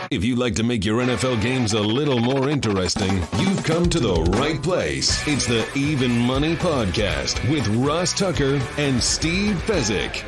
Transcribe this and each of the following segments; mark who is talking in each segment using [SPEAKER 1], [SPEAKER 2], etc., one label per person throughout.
[SPEAKER 1] If you'd like to make your NFL games a little more interesting, you've come to the right place. It's the Even Money Podcast with Ross Tucker and Steve Fezzik.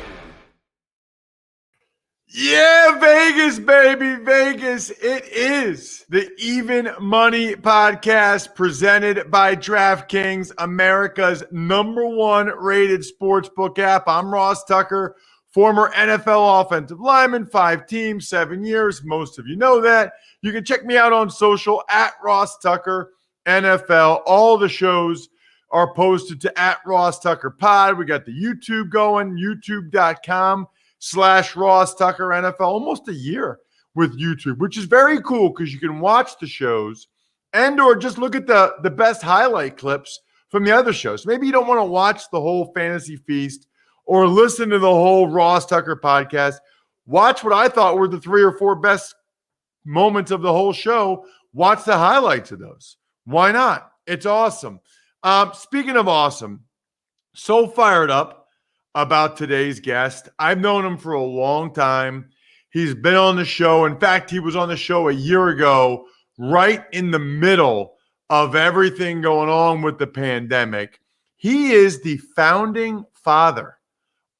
[SPEAKER 2] Yeah, Vegas, baby, Vegas. It is the Even Money Podcast presented by DraftKings, America's #1 rated sportsbook app. I'm Ross Tucker, former NFL offensive lineman, 5 teams, 7 years. Most of you know that. You can check me out on social at Ross Tucker NFL. All the shows are posted to at Ross Tucker Pod. We got the YouTube going, youtube.com/Ross Tucker NFL, almost a year with YouTube, which is very cool because you can watch the shows and or just look at the best highlight clips from the other shows. Maybe you don't want to watch the whole Fantasy Feast or listen to the whole Ross Tucker podcast. Watch what I thought were the 3 or 4 best moments of the whole show. Watch the highlights of those. Why not? It's awesome. Speaking of awesome, so fired up about today's guest. I've known him for a long time. He's been on the show. In fact, he was on the show a year ago, right in the middle of everything going on with the pandemic. He is the founding father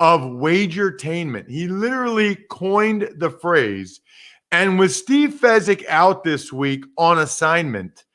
[SPEAKER 2] of Wagertainment. He literally coined the phrase. And with Steve Fezzik out this week on assignment,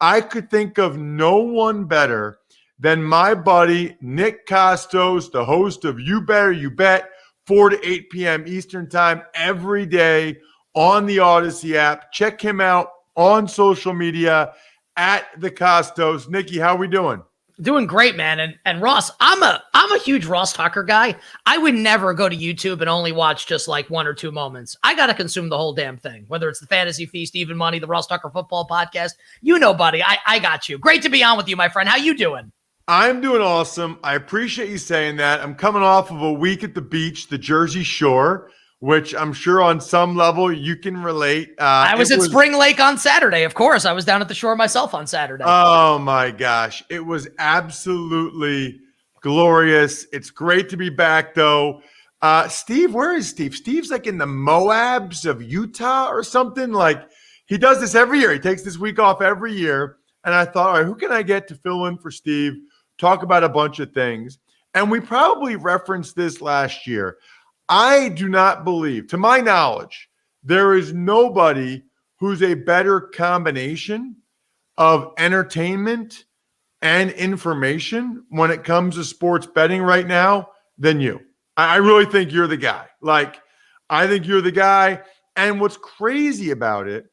[SPEAKER 2] I could think of no one better than my buddy Nick Kostos, the host of You Better You Bet, 4 to 8 p.m. Eastern Time every day on the Odyssey app. Check him out on social media at the Kostos. Nicky, how we doing?
[SPEAKER 3] Doing great, man. And Ross, I'm a huge Ross Tucker guy. I would never go to YouTube and only watch just like 1 or 2 moments. I got to consume the whole damn thing, whether it's the Fantasy Feast, Even Money, the Ross Tucker Football Podcast. You know, buddy, I got you. Great to be on with you, my friend. How you doing?
[SPEAKER 2] I'm doing awesome. I appreciate you saying that. I'm coming off of a week at the beach, the Jersey Shore, which I'm sure on some level you can relate.
[SPEAKER 3] I was at Spring Lake on Saturday. Of course, I was down at the shore myself on Saturday.
[SPEAKER 2] Oh, my gosh. It was absolutely glorious. It's great to be back, though. Steve, where is Steve? Steve's like in the Moabs of Utah or something. Like, he does this every year. He takes this week off every year. And I thought, all right, who can I get to fill in for Steve, talk about a bunch of things? And we probably referenced this last year. I do not believe, to my knowledge, there is nobody who's a better combination of entertainment and information when it comes to sports betting right now than you. I really think you're the guy. Like, I think you're the guy. And what's crazy about it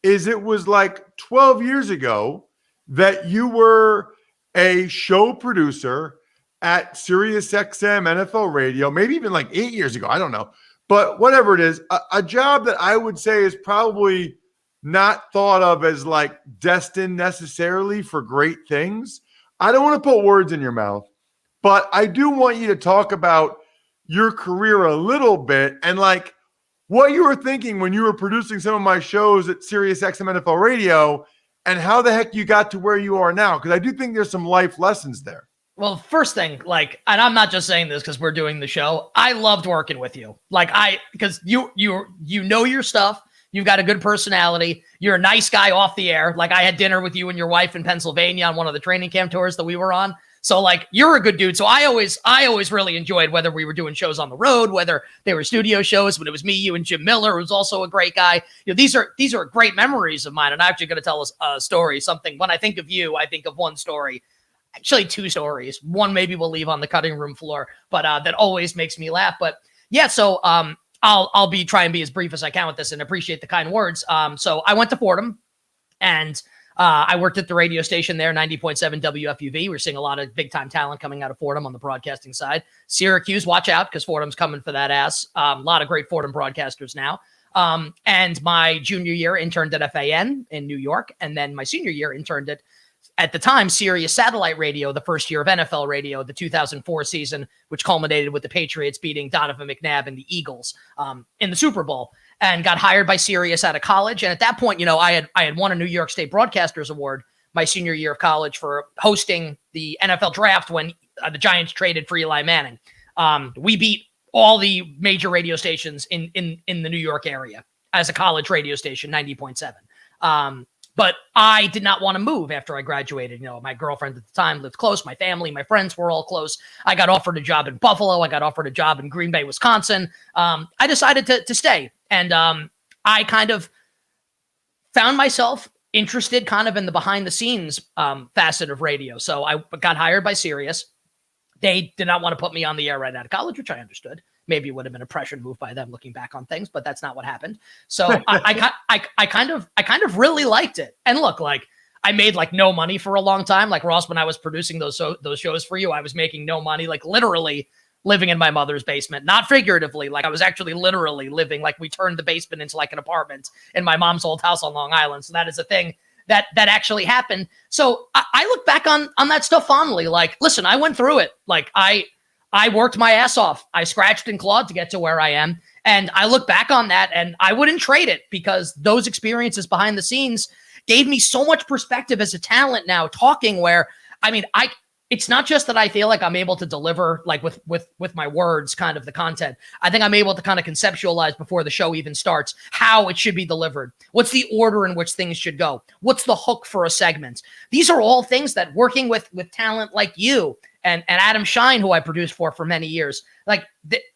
[SPEAKER 2] is it was like 12 years ago that you were a show producer at SiriusXM NFL Radio, maybe even like 8 years ago. I don't know. But whatever it is, a job that I would say is probably not thought of as like destined necessarily for great things. I don't want to put words in your mouth, but I do want you to talk about your career a little bit and like what you were thinking when you were producing some of my shows at SiriusXM NFL Radio and how the heck you got to where you are now. Because I do think there's some life lessons there.
[SPEAKER 3] Well, first thing, like, and I'm not just saying this because we're doing the show. I loved working with you. Like, because you know your stuff. You've got a good personality. You're a nice guy off the air. Like, I had dinner with you and your wife in Pennsylvania on one of the training camp tours that we were on. So, like, you're a good dude. So I always really enjoyed whether we were doing shows on the road, whether they were studio shows, when it was me, you, and Jim Miller, who was also a great guy. You know, these are great memories of mine. And I'm actually going to tell us a story. Something when I think of you, I think of one story. Actually, 2 stories. One maybe we'll leave on the cutting room floor, but that always makes me laugh. But yeah, so I'll try and be as brief as I can with this and appreciate the kind words. So I went to Fordham and I worked at the radio station there, 90.7 WFUV. We're seeing a lot of big time talent coming out of Fordham on the broadcasting side. Syracuse, watch out because Fordham's coming for that ass. A lot of great Fordham broadcasters now. And my junior year interned at FAN in New York. And then my senior year interned at the time, Sirius Satellite Radio, the first year of NFL radio, the 2004 season, which culminated with the Patriots beating Donovan McNabb and the Eagles in the Super Bowl, and got hired by Sirius out of college. And at that point, you know, I had won a New York State Broadcasters Award my senior year of college for hosting the NFL draft when the Giants traded for Eli Manning. We beat all the major radio stations in the New York area. as a college radio station, 90.7. But I did not want to move after I graduated. You know, my girlfriend at the time lived close. My family, my friends were all close. I got offered a job in Buffalo. I got offered a job in Green Bay, Wisconsin. I decided to stay. And I kind of found myself interested kind of in the behind the scenes facet of radio. So I got hired by Sirius. They did not want to put me on the air right out of college, which I understood. Maybe it would have been a pressure move by them looking back on things, but that's not what happened. So I kind of really liked it. And look, like I made like no money for a long time. Like Ross, when I was producing those shows for you, I was making no money, like literally living in my mother's basement, not figuratively. Like I was actually literally living, like we turned the basement into like an apartment in my mom's old house on Long Island. So that is a thing that actually happened. So I look back on that stuff fondly. Like, listen, I went through it. Like I worked my ass off. I scratched and clawed to get to where I am. And I look back on that and I wouldn't trade it because those experiences behind the scenes gave me so much perspective as a talent now talking where, I mean, it's not just that I feel like I'm able to deliver like with my words, kind of the content. I think I'm able to kind of conceptualize before the show even starts how it should be delivered. What's the order in which things should go? What's the hook for a segment? These are all things that working with talent like you and Adam Shine, who I produced for many years, like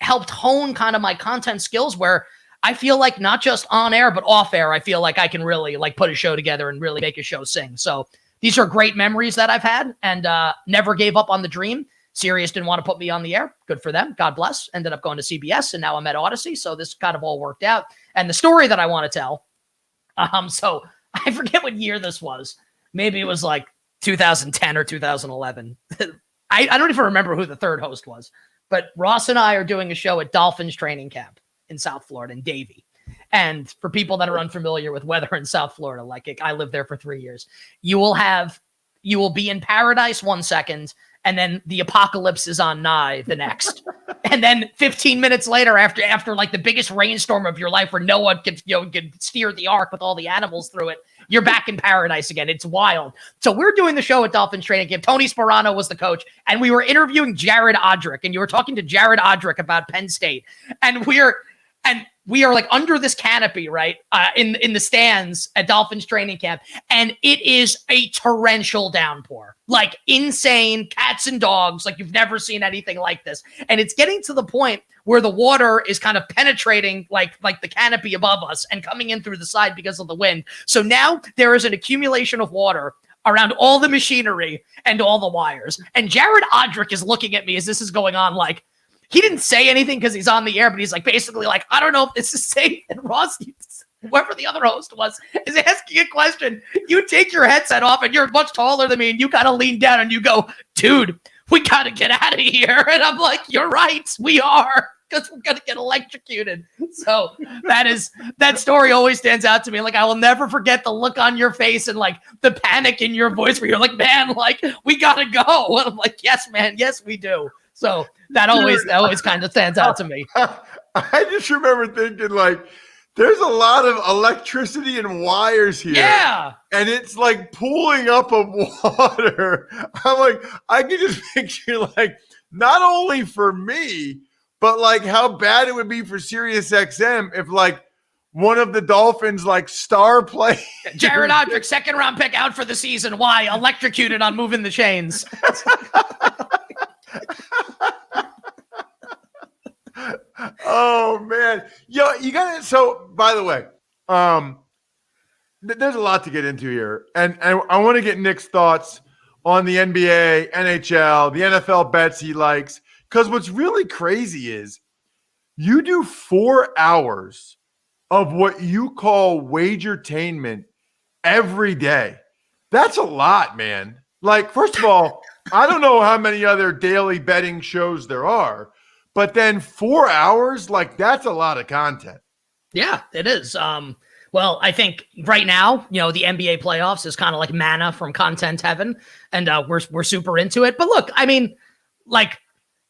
[SPEAKER 3] helped hone kind of my content skills where I feel like not just on air, but off air, I feel like I can really like put a show together and really make a show sing. So these are great memories that I've had and never gave up on the dream. Sirius didn't want to put me on the air. Good for them. God bless. Ended up going to CBS and now I'm at Odyssey. So this kind of all worked out. And the story that I want to tell. So I forget what year this was. Maybe it was like 2010 or 2011. I don't even remember who the third host was, but Ross and I are doing a show at Dolphins training camp in South Florida in Davie. And for people that are unfamiliar with weather in South Florida, like I lived there for 3 years, you will be in paradise 1 second, and then the apocalypse is on nigh the next. And then 15 minutes later, after like the biggest rainstorm of your life where no one can steer the ark with all the animals through it, you're back in paradise again. It's wild. So we're doing the show at Dolphins training camp. Tony Sparano was the coach, and we were interviewing Jared Odrick, and you were talking to Jared Odrick about Penn State. And we are like under this canopy, right? In the stands at Dolphins training camp. And it is a torrential downpour, like insane cats and dogs. Like you've never seen anything like this. And it's getting to the point where the water is kind of penetrating like the canopy above us and coming in through the side because of the wind. So now there is an accumulation of water around all the machinery and all the wires. And Jared Odrick is looking at me as this is going on like, he didn't say anything because he's on the air, but he's like basically like, I don't know if this is safe. And Ross, whoever the other host was, is asking a question. You take your headset off and you're much taller than me and you kind of lean down and you go, dude, we got to get out of here. And I'm like, you're right. We are, because we're going to get electrocuted. So that story always stands out to me. Like I will never forget the look on your face and like the panic in your voice where you're like, man, like we got to go. And I'm like, yes, man. Yes, we do. So that always kind of stands out to me.
[SPEAKER 2] I just remember thinking like, there's a lot of electricity and wires here.
[SPEAKER 3] Yeah.
[SPEAKER 2] And it's like pooling up of water. I'm like, I can just picture like, not only for me, but like how bad it would be for Sirius XM if like one of the Dolphins like star players.
[SPEAKER 3] Jared Odrick, 2nd round pick out for the season. Why? Electrocuted on moving the chains.
[SPEAKER 2] Oh man. Yo, you gotta, so by the way, there's a lot to get into here. And I want to get Nick's thoughts on the NBA, NHL, the NFL bets he likes. Because what's really crazy is you do 4 hours of what you call wagertainment every day. That's a lot, man. Like, first of all, I don't know how many other daily betting shows there are, but then 4 hours, like that's a lot of content.
[SPEAKER 3] Yeah, it is. Well, I think right now, the NBA playoffs is kind of like manna from content heaven, and we're super into it. But look, I mean, like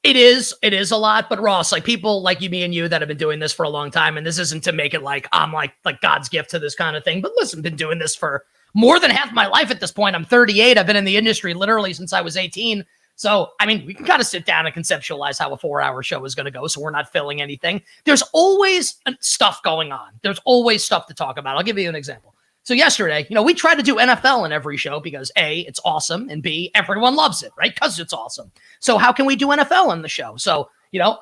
[SPEAKER 3] it is a lot. But Ross, like people like you, me, and you that have been doing this for a long time, and this isn't to make it like I'm like God's gift to this kind of thing. But listen, been doing this for more than half my life at this point. I'm 38. I've been in the industry literally since I was 18. So, I mean, we can kind of sit down and conceptualize how a 4-hour show is going to go. So we're not filling anything. There's always stuff going on. There's always stuff to talk about. I'll give you an example. So yesterday, we try to do NFL in every show because A, it's awesome, and B, everyone loves it, right? Because it's awesome. So how can we do NFL in the show? So,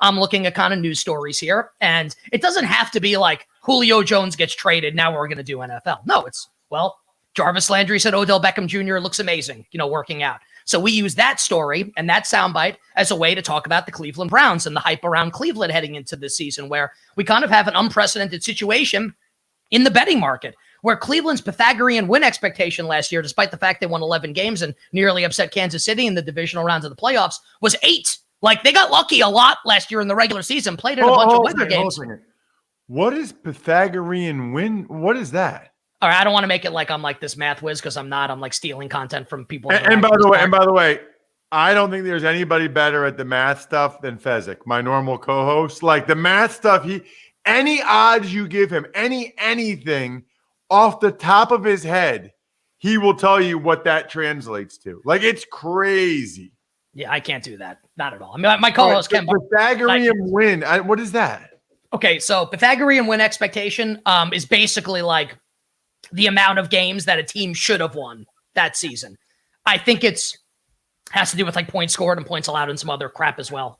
[SPEAKER 3] I'm looking at kind of news stories here, and it doesn't have to be like Julio Jones gets traded. Now we're going to do NFL. No, it's, Jarvis Landry said Odell Beckham Jr. looks amazing, working out. So we use that story and that soundbite as a way to talk about the Cleveland Browns and the hype around Cleveland heading into this season, where we kind of have an unprecedented situation in the betting market, where Cleveland's Pythagorean win expectation last year, despite the fact they won 11 games and nearly upset Kansas City in the divisional rounds of the playoffs, was 8. Like, they got lucky a lot last year in the regular season, played in a bunch of weather games.
[SPEAKER 2] What is Pythagorean win? What is that?
[SPEAKER 3] All right, I don't want to make it like I'm like this math whiz, because I'm not. I'm like stealing content from people.
[SPEAKER 2] And by the way, I don't think there's anybody better at the math stuff than Fezzik, my normal co-host. Like, the math stuff, any odds you give him, anything off the top of his head, he will tell you what that translates to. Like, it's crazy.
[SPEAKER 3] Yeah, I can't do that. Not at all. I mean, my co-host Ken.
[SPEAKER 2] Pythagorean win. What is that?
[SPEAKER 3] Okay, so Pythagorean win expectation is basically like the amount of games that a team should have won that season. I think has to do with like points scored and points allowed and some other crap as well.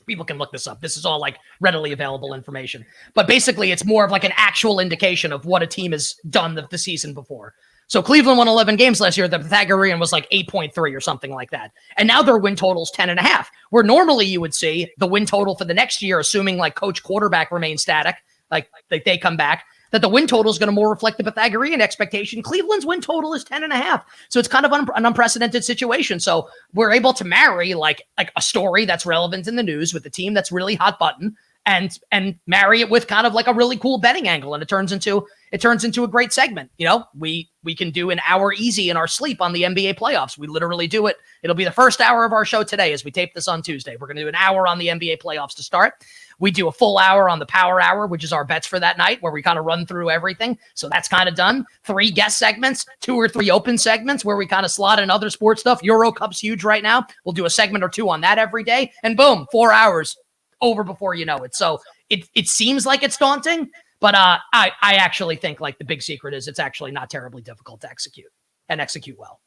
[SPEAKER 3] People can look this up. This is all like readily available information. But basically, it's more of like an actual indication of what a team has done the season before. So Cleveland won 11 games last year. The Pythagorean was like 8.3 or something like that. And now their win total is 10.5, where normally you would see the win total for the next year, assuming like coach quarterback remains static, like they come back, that the win total is going to more reflect the Pythagorean expectation. Cleveland's win total is 10.5. So it's kind of an unprecedented situation. So we're able to marry like a story that's relevant in the news with a team that's really hot button, and marry it with kind of like a really cool betting angle. And it turns into a great segment. We can do an hour easy in our sleep on the NBA playoffs. We literally do it. It'll be the first hour of our show today as we tape this on Tuesday. We're going to do an hour on the NBA playoffs to start. We do a full hour on the Power Hour, which is our bets for that night, where we kind of run through everything. So that's kind of done. 3 guest segments, 2 or 3 open segments where we kind of slot in other sports stuff. Euro Cup's huge right now. We'll do a segment or 2 on that every day. And boom, 4 hours over before you know it. So it seems like it's daunting, but I actually think like the big secret is it's actually not terribly difficult to execute well.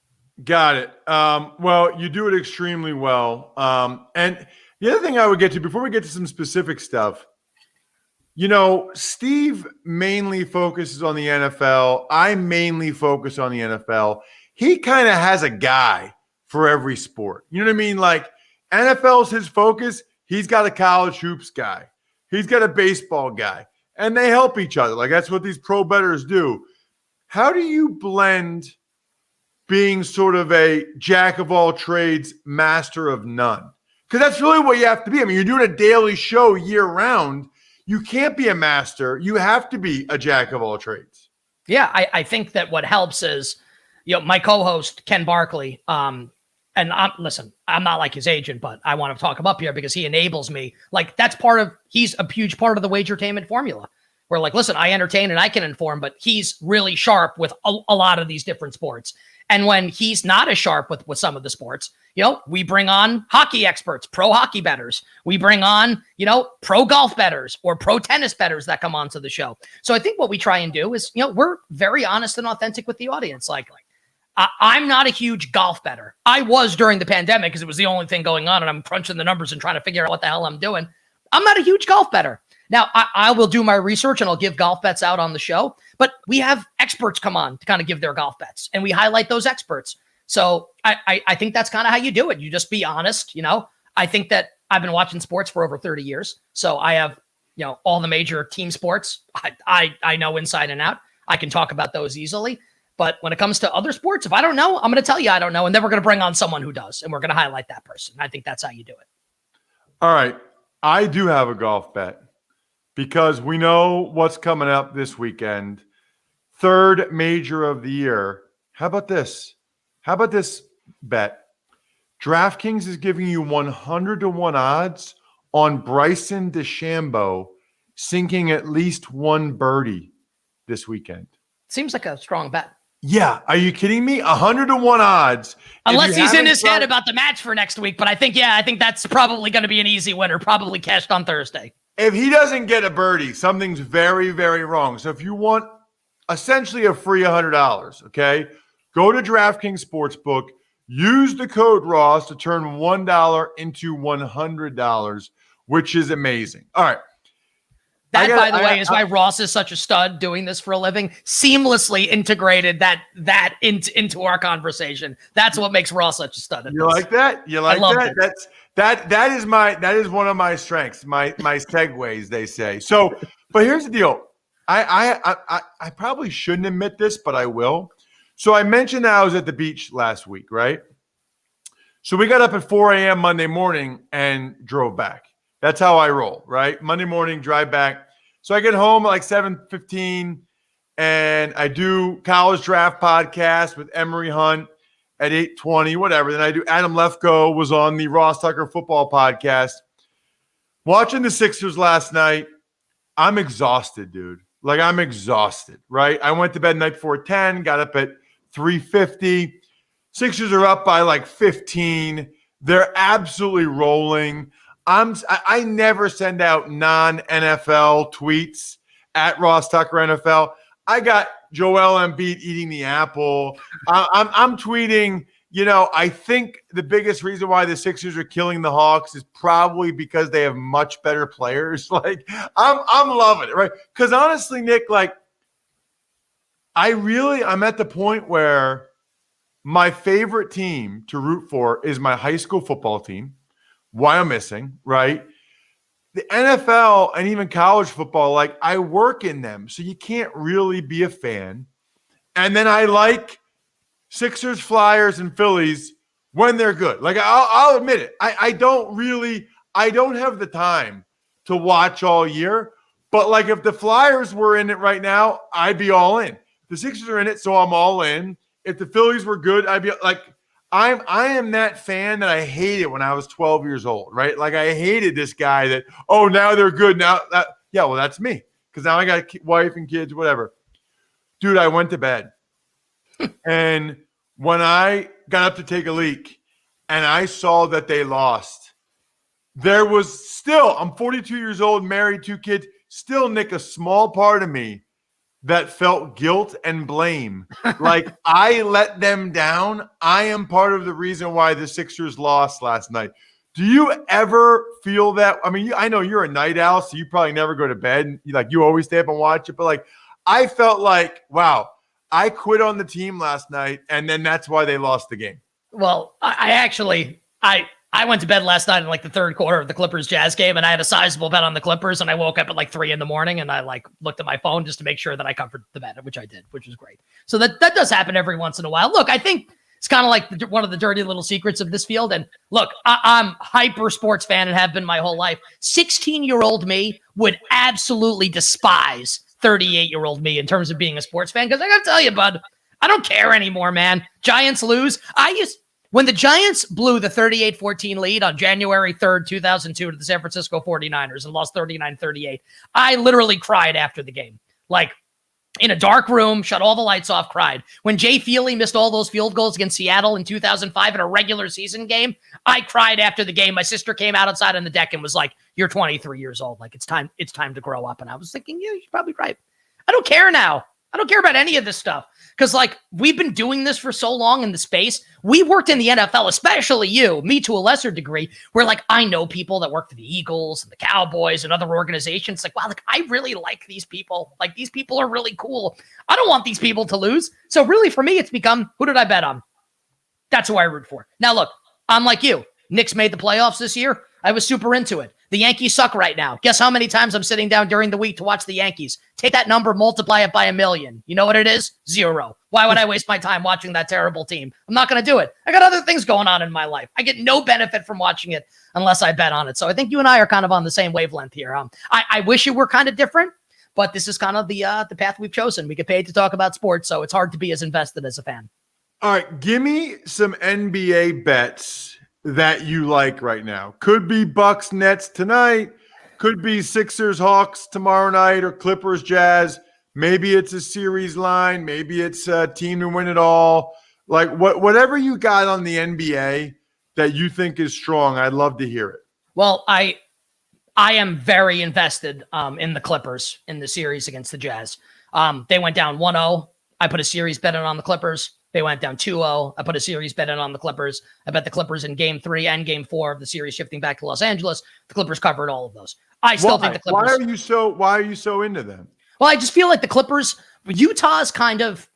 [SPEAKER 3] Got it.
[SPEAKER 2] Well, you do it extremely well. And the other thing I would get to before we get to some specific stuff, Steve mainly focuses on the NFL. I mainly focus on the NFL. He kind of has a guy for every sport. You know what I mean? Like, NFL's his focus. He's got a college hoops guy. He's got a baseball guy. And they help each other. Like, that's what these pro bettors do. How do you blend being sort of a jack of all trades, master of none? Because that's really what you have to be. I mean, you're doing a daily show year round. You can't be a master. You have to be a jack of all trades.
[SPEAKER 3] Yeah, I think that what helps is, my co-host, Ken Barkley, and listen, I'm not like his agent, but I want to talk him up here because he enables me. Like, he's a huge part of the Wagertainment formula. Where like, listen, I entertain and I can inform, but he's really sharp with a lot of these different sports. And when he's not as sharp with some of the sports, we bring on hockey experts, pro hockey bettors. We bring on, pro golf bettors or pro tennis bettors that come onto the show. So I think what we try and do is, we're very honest and authentic with the audience. Like I'm not a huge golf bettor. I was during the pandemic because it was the only thing going on, and I'm crunching the numbers and trying to figure out what the hell I'm doing. I'm not a huge golf bettor. Now, I will do my research and I'll give golf bets out on the show, but we have experts come on to kind of give their golf bets, and we highlight those experts. So I think that's kind of how you do it. You just be honest. I think that I've been watching sports for over 30 years. So I have, all the major team sports. I know inside and out. I can talk about those easily. But when it comes to other sports, if I don't know, I'm going to tell you I don't know. And then we're going to bring on someone who does, and we're going to highlight that person. I think that's how you do it.
[SPEAKER 2] All right. I do have a golf bet because we know what's coming up this weekend. 3rd major of the year. How about this? How about this bet? DraftKings is giving you 100-1 odds on Bryson DeChambeau sinking at least 1 birdie this weekend.
[SPEAKER 3] Seems like a strong bet.
[SPEAKER 2] Yeah, are you kidding me? 100-1 odds.
[SPEAKER 3] Unless he's in his head about the match for next week. But I think that's probably going to be an easy winner, probably cashed on Thursday.
[SPEAKER 2] If he doesn't get a birdie, something's very, very wrong. So if you want essentially a free $100, okay, go to DraftKings Sportsbook, use the code Ross to turn $1 into $100, which is amazing. All right.
[SPEAKER 3] That, by the way, is why Ross is such a stud doing this for a living. Seamlessly integrated that into our conversation. That's what makes Ross such a stud.
[SPEAKER 2] You like that? You like that? That is one of my strengths, my segues, they say. So, but here's the deal. I probably shouldn't admit this, but I will. So I mentioned that I was at the beach last week, right? So we got up at 4 a.m. Monday morning and drove back. That's how I roll, right? Monday morning, drive back. So I get home at like 7:15, and I do College Draft Podcast with Emery Hunt at 8:20, whatever. Then I do Adam Lefkoe was on the Ross Tucker Football Podcast. Watching the Sixers last night, I'm exhausted, dude. Like, I'm exhausted, right? I went to bed night before 10, got up at 3:50. Sixers are up by like 15. They're absolutely rolling. I never send out non-NFL tweets at Ross Tucker NFL. I got Joel Embiid eating the apple. I'm tweeting, I think the biggest reason why the Sixers are killing the Hawks is probably because they have much better players. Like, I'm loving it, right? Because honestly, Nick, like, I'm at the point where my favorite team to root for is my high school football team. Why I'm missing, right? The NFL and even college football, like, I work in them, so you can't really be a fan. And then I like Sixers, Flyers, and Phillies when they're good. Like, I'll admit it. I don't have the time to watch all year. But, like, if the Flyers were in it right now, I'd be all in. The Sixers are in it, so I'm all in. If the Phillies were good, I'd be like – I am that fan that I hated when I was 12 years old, right? Like, I hated this guy that, oh, now they're good. Well, that's me, because now I got a wife and kids, whatever. Dude, I went to bed. And when I got up to take a leak and I saw that they lost, there was still, I'm 42 years old, married, 2 kids, still, Nick, a small part of me that felt guilt and blame. Like, I let them down. I am part of the reason why the Sixers lost last night. Do you ever feel that? I mean, I know you're a night owl, so you probably never go to bed. You always stay up and watch it. But, like, I felt like, wow, I quit on the team last night, and then that's why they lost the game.
[SPEAKER 3] Well, I went to bed last night in like the third quarter of the Clippers Jazz game, and I had a sizable bet on the Clippers, and I woke up at like 3 a.m. and I like looked at my phone just to make sure that I covered the bet, which I did, which was great. So that does happen every once in a while. Look, I think it's kind of like one of the dirty little secrets of this field. And look, I'm hyper sports fan and have been my whole life. 16-year-old me would absolutely despise 38-year-old me in terms of being a sports fan. Because I got to tell you, bud, I don't care anymore, man. Giants lose. When the Giants blew the 38-14 lead on January 3rd, 2002 to the San Francisco 49ers and lost 39-38, I literally cried after the game. Like, in a dark room, shut all the lights off, cried. When Jay Feely missed all those field goals against Seattle in 2005 in a regular season game, I cried after the game. My sister came outside on the deck and was like, "You're 23 years old. Like, it's time to grow up." And I was thinking, yeah, you're probably right. I don't care now. I don't care about any of this stuff. Because, like, we've been doing this for so long in the space. We worked in the NFL, especially you, me to a lesser degree, where, like, I know people that work for the Eagles and the Cowboys and other organizations. Like, wow, like, I really like these people. Like, these people are really cool. I don't want these people to lose. So really, for me, it's become, who did I bet on? That's who I root for. Now, look, I'm like you. Knicks made the playoffs this year. I was super into it. The Yankees suck right now. Guess how many times I'm sitting down during the week to watch the Yankees? Take that number, multiply it by 1,000,000. You know what it is? 0. Why would I waste my time watching that terrible team? I'm not going to do it. I got other things going on in my life. I get no benefit from watching it unless I bet on it. So I think you and I are kind of on the same wavelength here. I wish it were kind of different, but this is kind of the path we've chosen. We get paid to talk about sports, so it's hard to be as invested as a fan.
[SPEAKER 2] All right, give me some NBA bets that you like right now. Could be Bucks Nets tonight, could be Sixers Hawks tomorrow night, or Clippers Jazz. Maybe it's a series line. Maybe it's a team to win it all. Like whatever you got on the NBA that you think is strong, I'd love to hear it.
[SPEAKER 3] Well, I am very invested in the Clippers in the series against the Jazz. They went down 1-0. I put a series bet on the Clippers. They went down 2-0. I put a series bet on the Clippers. I bet the Clippers in game 3 and game 4 of the series shifting back to Los Angeles. The Clippers covered all of those. I still think the Clippers.
[SPEAKER 2] Why are you so into them?
[SPEAKER 3] Well, I just feel like the Clippers, Utah's kind of,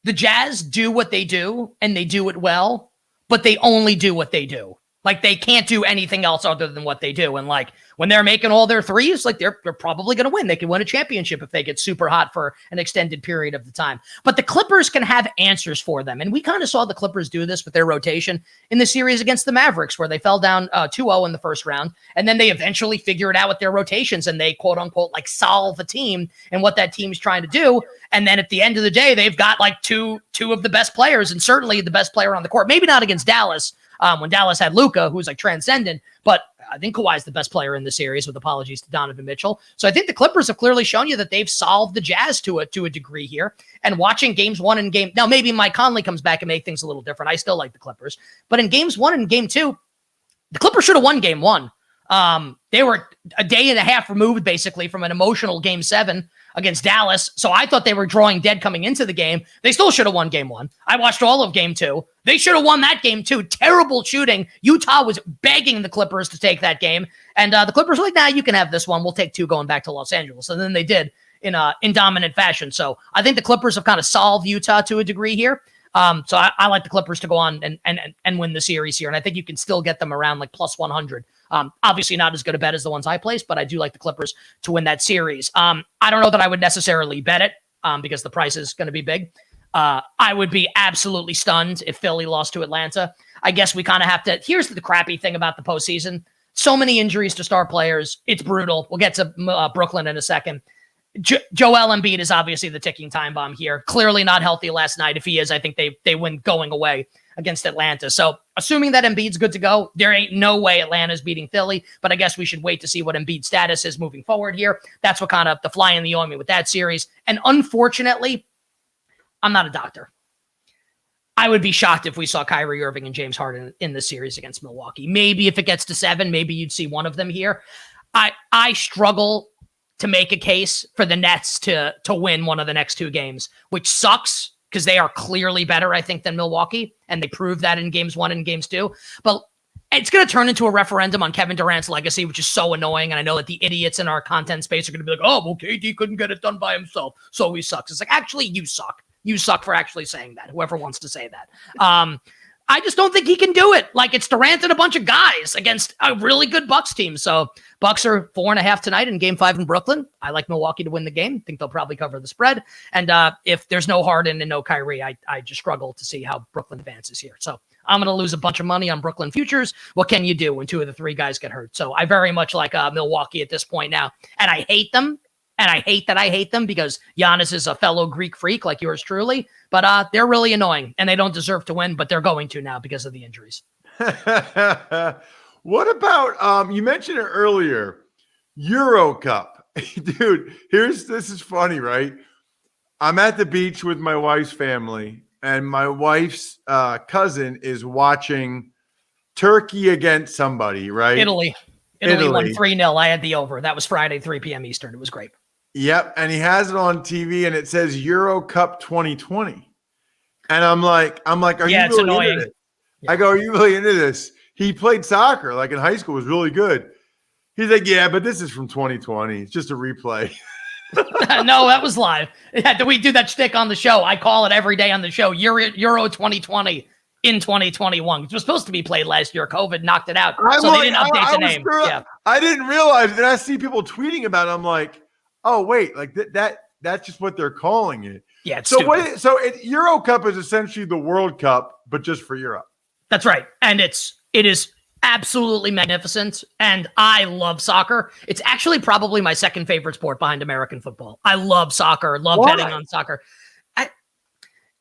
[SPEAKER 3] the Jazz do what they do and they do it well, but they only do what they do. Like they can't do anything else other than what they do. And like when they're making all their threes, like they're probably going to win. They can win a championship if they get super hot for an extended period of the time. But the Clippers can have answers for them. And we kind of saw the Clippers do this with their rotation in the series against the Mavericks, where they fell down 2-0 in the first round. And then they eventually figure it out with their rotations and they quote unquote like solve a team and what that team's trying to do. And then at the end of the day, they've got like two of the best players and certainly the best player on the court. Maybe not against Dallas. When Dallas had Luka, who's like transcendent, but I think Kawhi's the best player in the series, with apologies to Donovan Mitchell. So I think the Clippers have clearly shown you that they've solved the Jazz to a degree here. And watching games 1 and now maybe Mike Conley comes back and make things a little different. I still like the Clippers, but in games 1 and game 2, the Clippers should have won game 1. They were a day and a half removed basically from an emotional game 7 against Dallas. So I thought they were drawing dead coming into the game. They still should have won game 1. I watched all of game 2. They should have won that game too. Terrible shooting. Utah was begging the Clippers to take that game. And the Clippers were like, nah, you can have this one. We'll take 2 going back to Los Angeles. And then they did in dominant fashion. So I think the Clippers have kind of solved Utah to a degree here. So I like the Clippers to go on and win the series here. And I think you can still get them around like plus 100. Obviously not as good a bet as the ones I placed, but I do like the Clippers to win that series. I don't know that I would necessarily bet it because the price is going to be big. I would be absolutely stunned if Philly lost to Atlanta. I guess we kind of have to. Here's the crappy thing about the postseason. So many injuries to star players. It's brutal. We'll get to Brooklyn in a second. Joel Embiid is obviously the ticking time bomb here. Clearly not healthy last night. If he is, I think they win going away against Atlanta. So assuming that Embiid's good to go, there ain't no way Atlanta's beating Philly, but I guess we should wait to see what Embiid's status is moving forward here. That's what kind of the fly in the ointment with that series. And unfortunately, I'm not a doctor. I would be shocked if we saw Kyrie Irving and James Harden in the series against Milwaukee. Maybe if it gets to 7, maybe you'd see one of them here. I struggle to make a case for the Nets to win one of the next 2 games, which sucks because they are clearly better, I think, than Milwaukee, and they proved that in games 1 and games 2. But it's going to turn into a referendum on Kevin Durant's legacy, which is so annoying. And I know that the idiots in our content space are going to be like, oh, well, KD couldn't get it done by himself, so he sucks. It's like, actually, you suck. You suck for actually saying that, whoever wants to say that. I just don't think he can do it. Like, it's Durant and a bunch of guys against a really good Bucks team. So Bucks are 4.5 tonight in game 5 in Brooklyn. I like Milwaukee to win the game. Think they'll probably cover the spread. And if there's no Harden and no Kyrie, I just struggle to see how Brooklyn advances here. So I'm going to lose a bunch of money on Brooklyn futures. What can you do when 2 of the 3 guys get hurt? So I very much like Milwaukee at this point now. And I hate them. And I hate that I hate them because Giannis is a fellow Greek freak like yours truly. But they're really annoying and they don't deserve to win, but they're going to now because of the injuries.
[SPEAKER 2] What about, you mentioned it earlier, Euro Cup. Dude, this is funny, right? I'm at the beach with my wife's family and my wife's cousin is watching Turkey against somebody, right?
[SPEAKER 3] Italy won 3-0. I had the over. That was Friday, 3 p.m. Eastern. It was great.
[SPEAKER 2] Yep. And he has it on TV and it says Euro Cup 2020. And I'm like, are you really
[SPEAKER 3] annoying.
[SPEAKER 2] into this? Yeah. I go, are you really into this? He played soccer like in high school, was really good. He's like, yeah, but this is from 2020. It's just a replay.
[SPEAKER 3] No, that was live. We do that shtick on the show. I call it every day on the show. Euro 2020 in 2021. It was supposed to be played last year. COVID knocked it out. They didn't update the name.
[SPEAKER 2] Yeah. I didn't realize it. And I see people tweeting about it. I'm like, oh, wait, like that's just what they're calling it.
[SPEAKER 3] Yeah. It's stupid.
[SPEAKER 2] Euro Cup is essentially the World Cup, but just for Europe.
[SPEAKER 3] That's right. And it is absolutely magnificent. And I love soccer. It's actually probably my second favorite sport behind American football. I love soccer. Love betting on soccer.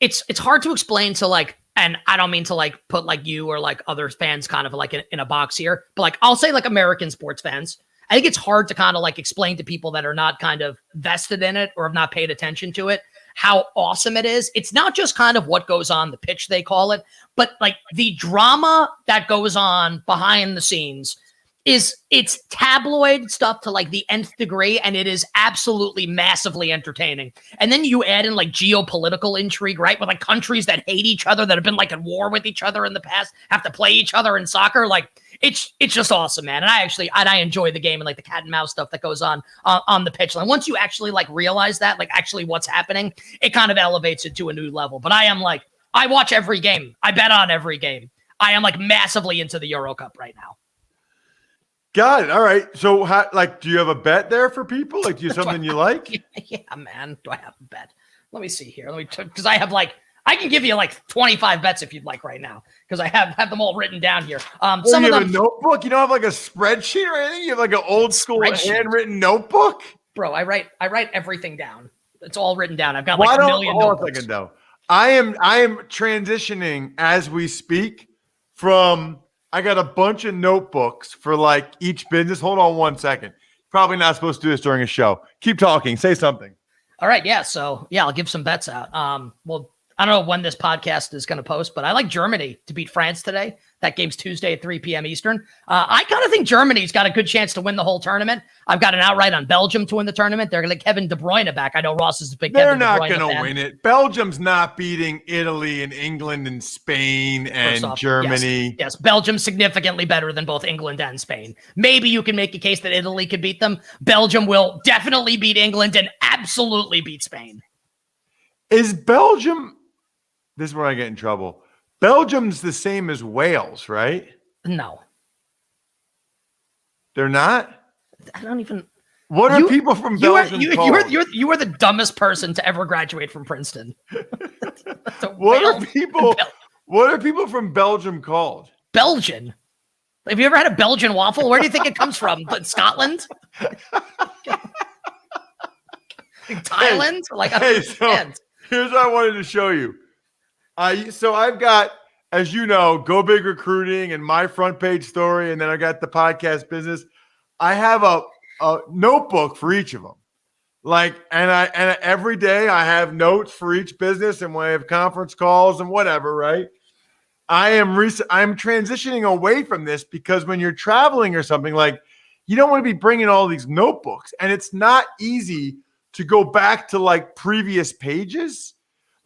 [SPEAKER 3] It's hard to explain to like, and I don't mean to like put like you or like other fans kind of like in a box here, but like I'll say like American sports fans. I think it's hard to kind of like explain to people that are not kind of vested in it or have not paid attention to it how awesome it is. It's not just kind of what goes on the pitch, they call it, but like the drama that goes on behind the scenes it's tabloid stuff to like the nth degree, and it is absolutely massively entertaining. And then you add in like geopolitical intrigue, right? With like countries that hate each other, that have been like at war with each other in the past, have to play each other in soccer. Like it's just awesome, man. And I enjoy the game and like the cat and mouse stuff that goes on the pitch line. Once you actually like realize that, like actually what's happening, it kind of elevates it to a new level. But I watch every game. I bet on every game. I am like massively into the Euro Cup right now.
[SPEAKER 2] Got it. All right. So, do you have a bet there for people? Like, do you have something you like?
[SPEAKER 3] Yeah, man. Do I have a bet? Let me see here. Because I have I can give you like 25 bets if you'd like right now, because I have them all written down here. Some
[SPEAKER 2] you
[SPEAKER 3] of
[SPEAKER 2] have a notebook. You don't have like a spreadsheet or anything. You have like an old school handwritten notebook.
[SPEAKER 3] Bro, I write everything down. It's all written down. I've got like a million notebooks.
[SPEAKER 2] Hold on a second, though. I am transitioning as we speak from. I got a bunch of notebooks for like each business. Hold on 1 second. Probably not supposed to do this during a show. Keep talking. Say something.
[SPEAKER 3] All right. Yeah. So yeah, I'll give some bets out. Well, I don't know when this podcast is going to post, but I like Germany to beat France today. That game's Tuesday at 3 p.m. Eastern. I kind of think Germany's got a good chance to win the whole tournament. I've got an outright on Belgium to win the tournament. They're going to get Kevin De Bruyne back. I know Ross is a big Kevin De Bruyne fan. They're not going to
[SPEAKER 2] win it. Belgium's not beating Italy and England and Spain and Germany.
[SPEAKER 3] Yes, Belgium's significantly better than both England and Spain. Maybe you can make a case that Italy could beat them. Belgium will definitely beat England and absolutely beat Spain.
[SPEAKER 2] Is Belgium... This is where I get in trouble. Belgium's the same as Wales, right?
[SPEAKER 3] No.
[SPEAKER 2] They're not?
[SPEAKER 3] I don't even...
[SPEAKER 2] What are people from Belgium called?
[SPEAKER 3] You are the dumbest person to ever graduate from Princeton.
[SPEAKER 2] What are people from Belgium called?
[SPEAKER 3] Belgian. Have you ever had a Belgian waffle? Where do you think it comes from? Scotland? Thailand?
[SPEAKER 2] Here's what I wanted to show you. So I've got, as you know, Go Big Recruiting and my front page story, and then I got the podcast business. I have a notebook for each of them. And every day I have notes for each business, and when I have conference calls and whatever, right? I'm transitioning away from this because when you're traveling or something, you don't want to be bringing all these notebooks, and it's not easy to go back to previous pages.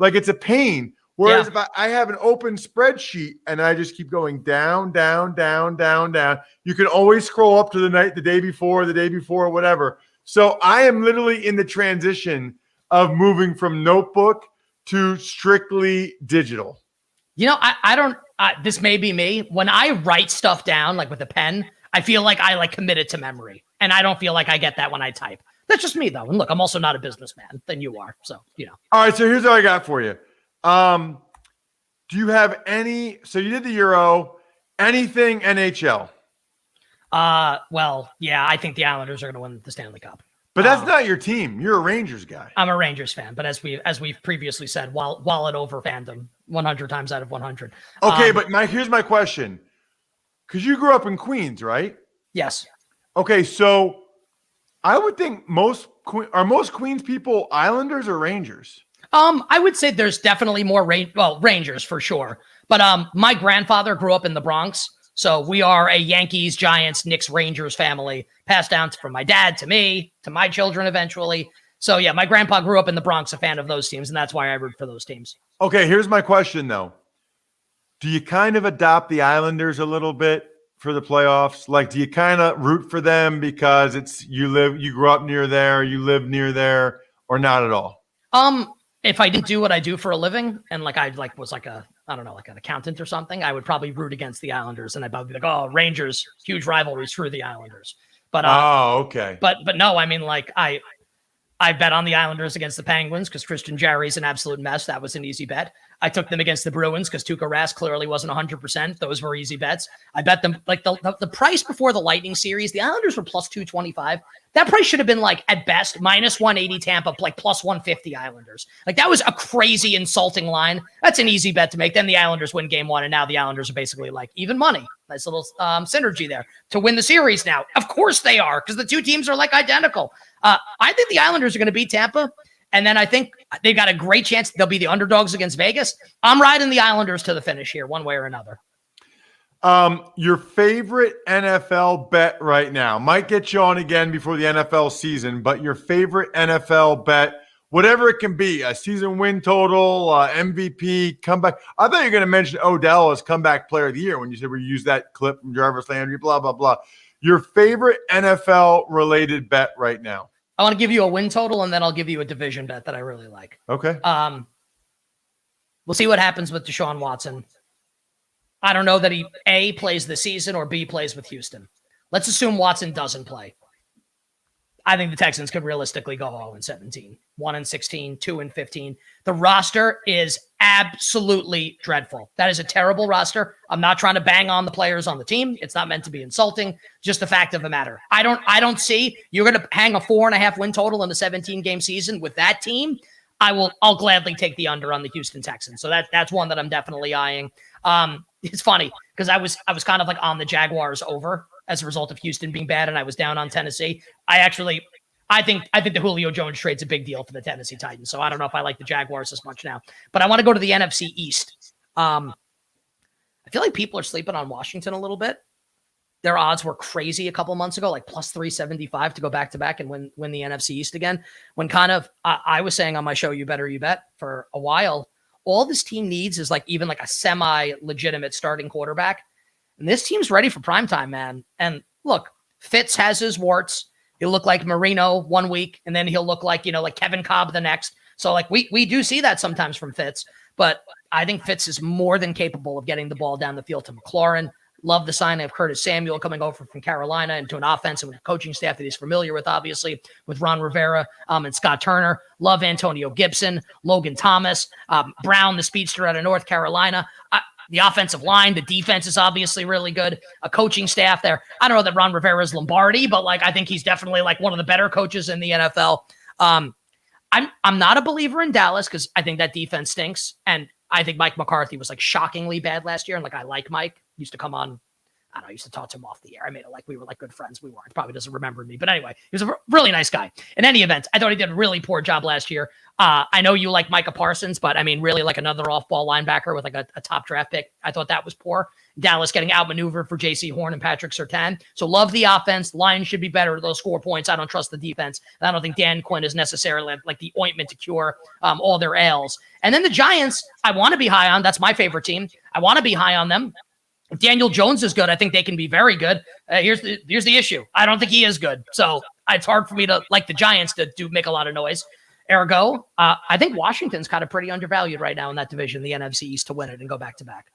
[SPEAKER 2] It's a pain. Whereas if I have an open spreadsheet and I just keep going down, down, down, down, down, you can always scroll up to the day before, whatever. So I am literally in the transition of moving from notebook to strictly digital.
[SPEAKER 3] I don't, this may be me. When I write stuff down, with a pen, I feel like I commit it to memory. And I don't feel like I get that when I type. That's just me, though. And look, I'm also not a businessman than you are. So,
[SPEAKER 2] All right. So here's what I got for you. Do you have so you did the Euro, anything NHL?
[SPEAKER 3] Well, yeah, I think the Islanders are going to win the Stanley Cup.
[SPEAKER 2] But that's not your team. You're a Rangers guy.
[SPEAKER 3] I'm a Rangers fan, but as we've previously said, wallet over fandom 100 times out of 100.
[SPEAKER 2] Okay, but here's my question. Because you grew up in Queens, right?
[SPEAKER 3] Yes.
[SPEAKER 2] Okay, so I would think most Queens people Islanders or Rangers?
[SPEAKER 3] I would say there's definitely more Rangers for sure. But my grandfather grew up in the Bronx, so we are a Yankees, Giants, Knicks, Rangers family, passed down from my dad to me, to my children eventually. So yeah, my grandpa grew up in the Bronx, a fan of those teams, and that's why I root for those teams. Okay, here's my question though. Do you kind of adopt the Islanders a little bit for the playoffs? Do you kind of root for them because you grew up near there, you live near there, or not at all? If I didn't do what I do for a living and I was an accountant or something, I would probably root against the Islanders, and I'd probably be like, oh, Rangers, huge rivalry, screw the Islanders. But okay. But no, I mean, I bet on the Islanders against the Penguins because Christian Jarry's an absolute mess. That was an easy bet. I took them against the Bruins because Tuukka Rask clearly wasn't 100%. Those were easy bets. I bet them like the price before the Lightning series, the Islanders were plus 225. That price should have been like at best minus 180 Tampa, like plus 150 Islanders. Like that was a crazy insulting line. That's an easy bet to make. Then the Islanders win game one. And now the Islanders are basically like even money. Nice little synergy there to win the series now. Of course they are because the two teams are like identical. I think the Islanders are going to beat Tampa. And then I think they've got a great chance they'll be the underdogs against Vegas. I'm riding the Islanders to the finish here, one way or another.
[SPEAKER 2] Your favorite NFL bet right now might get you on again before the NFL season, but your favorite NFL bet, whatever it can be, a season win total, MVP, comeback. I thought you were going to mention Odell as comeback player of the year when you said we use that clip from Jarvis Landry, blah, blah, blah. Your favorite NFL related bet right now.
[SPEAKER 3] I want to give you a win total, and then I'll give you a division bet that I really like.
[SPEAKER 2] Okay.
[SPEAKER 3] We'll see what happens with Deshaun Watson. I don't know that he, A, plays the season, or B, plays with Houston. Let's assume Watson doesn't play. I think the Texans could realistically go 0-17, 1-16, 2-15. The roster is absolutely dreadful. That is a terrible roster. I'm not trying to bang on the players on the team. It's not meant to be insulting. Just the fact of the matter. I don't see you're going to hang a 4.5 win total in a 17-game season with that team. I'll gladly take the under on the Houston Texans. So that's one that I'm definitely eyeing. It's funny because I was kind of like on the Jaguars over as a result of Houston being bad, and I was down on Tennessee. I think the Julio Jones trade's a big deal for the Tennessee Titans, so I don't know if I like the Jaguars as much now. But I want to go to the NFC East. I feel like people are sleeping on Washington a little bit. Their odds were crazy a couple months ago, like plus 375 to go back-to-back and win the NFC East again. When kind of I was saying on my show, You Better You Bet, for a while, all this team needs is like even like a semi-legitimate starting quarterback. And this team's ready for primetime, man. And look, Fitz has his warts. He'll look like Marino one week, and then he'll look like, like Kevin Cobb the next. So like we do see that sometimes from Fitz, but I think Fitz is more than capable of getting the ball down the field to McLaurin. Love the signing of Curtis Samuel coming over from Carolina into an offense and with a coaching staff that he's familiar with, obviously, with Ron Rivera and Scott Turner. Love Antonio Gibson, Logan Thomas, Brown, the speedster out of North Carolina. The offensive line, the defense is obviously really good. A coaching staff there. I don't know that Ron Rivera is Lombardi, but like I think he's definitely like one of the better coaches in the NFL. I'm not a believer in Dallas because I think that defense stinks, and I think Mike McCarthy was like shockingly bad last year. And like I like Mike, used to come on. I used to talk to him off the air. I made it like we were like good friends. We weren't. Probably doesn't remember me. But anyway, he was a really nice guy. In any event, I thought he did a really poor job last year. I know you like Micah Parsons, but I mean, really like another off-ball linebacker with like a top draft pick. I thought that was poor. Dallas getting outmaneuvered for J.C. Horn and Patrick Surtain. So love the offense. Lions should be better. They'll score points. I don't trust the defense. And I don't think Dan Quinn is necessarily like the ointment to cure all their ails. And then the Giants, I want to be high on. That's my favorite team. I want to be high on them. If Daniel Jones is good, I think they can be very good. Here's the issue. I don't think he is good. So it's hard for me to like the Giants to make a lot of noise. Ergo, I think Washington's kind of pretty undervalued right now in that division, the NFC East, to win it and go back-to-back.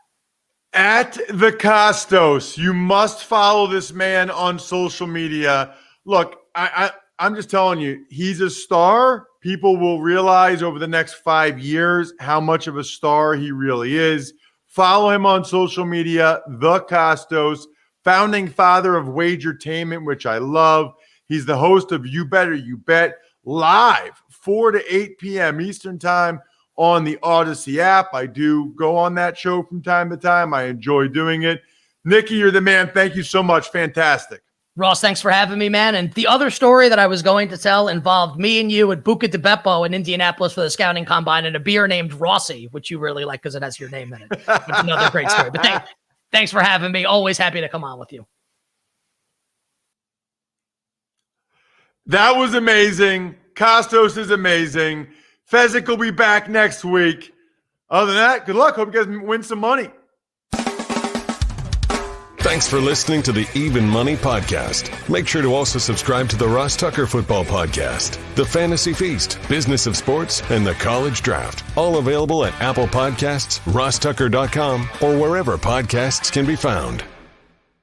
[SPEAKER 2] At the Kostos, you must follow this man on social media. Look, I'm just telling you, he's a star. People will realize over the next 5 years how much of a star he really is. Follow him on social media, The Kostos, founding father of Wagertainment, which I love. He's the host of You Better You Bet, live 4 to 8 p.m. Eastern time on the Odyssey app. I do go on that show from time to time. I enjoy doing it. Nicky, you're the man. Thank you so much. Fantastic.
[SPEAKER 3] Ross, thanks for having me, man. And the other story that I was going to tell involved me and you at Buca di Beppo in Indianapolis for the scouting combine and a beer named Rossi, which you really like because it has your name in it. It's another great story. But thanks for having me. Always happy to come on with you.
[SPEAKER 2] That was amazing. Kostos is amazing. Fezzik will be back next week. Other than that, good luck. Hope you guys win some money.
[SPEAKER 1] Thanks for listening to the Even Money Podcast. Make sure to also subscribe to the Ross Tucker Football Podcast, The Fantasy Feast, Business of Sports, and The College Draft. All available at Apple Podcasts, rosstucker.com, or wherever podcasts can be found.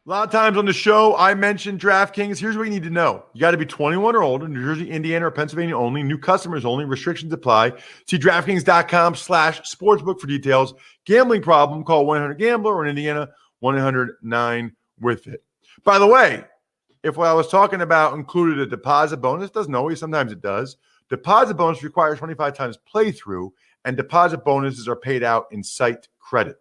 [SPEAKER 2] A lot of times on the show, I mentioned DraftKings. Here's what you need to know. You got to be 21 or older, New Jersey, Indiana, or Pennsylvania only. New customers only. Restrictions apply. See DraftKings.com/sportsbook for details. Gambling problem, call 1-800-GAMBLER, or in Indiana, 1-800-9-WITH-IT. By the way, if what I was talking about included a deposit bonus, doesn't always, sometimes it does. Deposit bonus requires 25 times playthrough, and deposit bonuses are paid out in site credit.